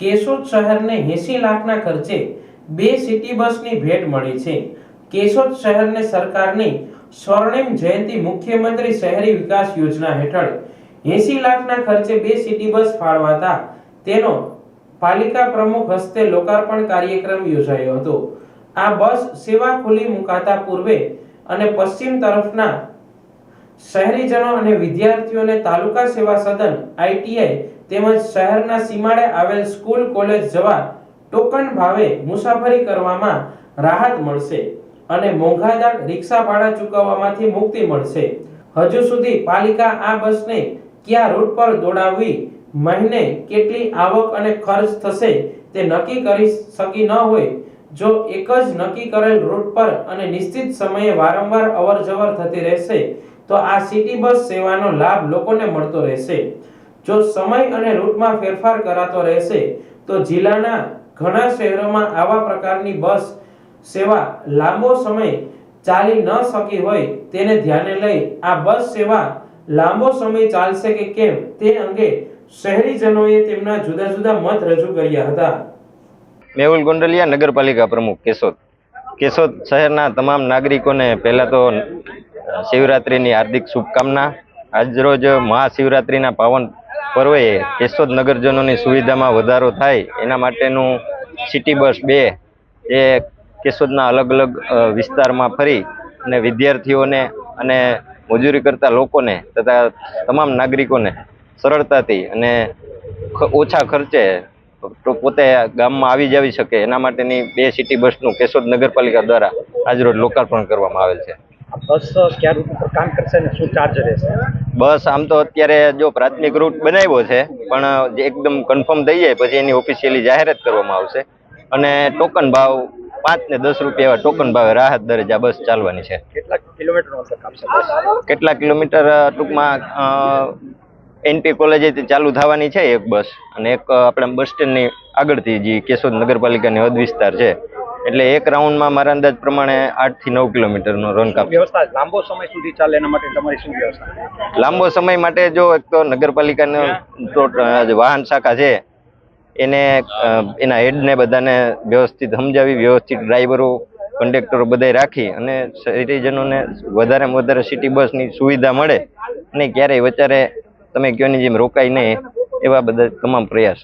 કેશોદ શહેરને 80 લાખના ખર્ચે 2 સિટી બસની ભેટ મળી છે। કેશોદ શહેરને સરકારની સ્વર્ણિમ જયંતિ મુખ્યમંત્રી શહેરી વિકાસ યોજના હેઠળ 80 લાખના ખર્ચે 2 સિટી બસ ફાળવાતા તેનો પાલિકા પ્રમુખ હસ્તે લોકાર્પણ કાર્યક્રમ યોજાયો હતો। આ બસ સેવા ખુલ્લી મુકાતા પૂર્વે અને પશ્ચિમ તરફના શહેરીજનો અને વિદ્યાર્થીઓને તાલુકા સેવા સદન આઈટીઆઈ તેમજ શહેરના સીમાડે આવેલ સ્કૂલ કોલેજ જવા ટોકન ભાવે મુસાફરી કરવામાં રાહત મળશે અને મોંઘાદાટ રિક્ષા ભાડા ચૂકવવામાંથી મુક્તિ મળશે। હજુ સુધી પાલિકા આ બસને કયા રૂટ પર દોડાવવી, મહિને કેટલી આવક અને ખર્ચ થશે તે નક્કી કરી શકી ન હોય। જો એક જ નક્કી કરેલ રૂટ પર અને નિશ્ચિત સમયે વારંવાર અવરજવર થતી રહેશે તો આ સિટી બસ સેવાનો લાભ લોકોને મળતો રહેશે। જો સમય અને રૂટમાં ફેરફાર કરાતો રહેશે તો જિલ્લાના ઘણા શહેરોમાં આવા પ્રકારની બસ સેવા લાંબો સમય ચાલી ન શકી હોય તેને ધ્યાને લઈ આ બસ સેવા લાંબો સમય ચાલશે કે કેમ તે અંગે શહેરીજનોએ તેમના જુદા જુદા મત રજૂ કર્યા હતા। મેહુલ ગોંડલિયા, નગરપાલિકા પ્રમુખ, કેશોદ। કેશોદ શહેરના તમામ નાગરિકોને પહેલા તો શિવરાત્રિની હાર્દિક શુભકામના। આજરોજ મહાશિવરાત્રિના પાવન પર્વે કેશોદ નગરજનોની સુવિધામાં વધારો થાય એના માટેનું સિટી બસ 2 એ કેશોદના અલગ અલગ વિસ્તારમાં ફરી અને વિદ્યાર્થીઓને અને મજૂરી કરતા લોકોને તથા તમામ નાગરિકોને સરળતાથી અને ઓછા ખર્ચે પોતે ગામમાં આવી જવી શકે એના માટેની 2 સિટી બસનું કેશોદ નગરપાલિકા દ્વારા આજરોજ લોકાર્પણ કરવામાં આવેલ છે। બસ કયા રૂટ ઉપર કામ કરશે અને શું ચાર્જ રહેશે? બસ આમ તો અત્યારે જો પ્રાથમિક રૂટ બનાવ્યો છે પણ એકદમ કન્ફર્મ થઈ જાય પછી એની ઓફિશિયલી જાહેરાત કરવામાં આવશે અને ટોકન ભાવ 5 ને 10 રૂપિયા એવા ટોકન ભાવે રાહત દરે આ બસ ચાલવાની છે। કેટલા કિલોમીટરનો અંતર કાપશે બસ? કેટલા કિલોમીટર ટૂંકમાં એનપી કોલેજેથી ચાલુ થવાની છે એક બસ અને એક આપણે બસ સ્ટેન્ડની આગળથી જે કેશોદ નગરપાલિકાની હદ વિસ્તાર છે એટલે એક રાઉન્ડમાં મારા અંદાજ પ્રમાણે 8 થી 9 કિલોમીટરનો રન કાપ। વ્યવસ્થા લાંબો સમય સુધી ચાલે એના માટે તમારી શું વ્યવસ્થા? લાંબો સમય માટે જો એક તો નગરપાલિકાનો વાહન શાખા છે એને એના હેડને બધાને વ્યવસ્થિત સમજાવી, વ્યવસ્થિત ડ્રાઈવરો, કંડક્ટરો બધાય રાખી અને શહેરીજનોને વધારેમાં વધારે સિટી બસની સુવિધા મળે અને ક્યારેય વચારે તમે કયોની જેમ રોકાય નહીં એવા બધા તમામ પ્રયાસો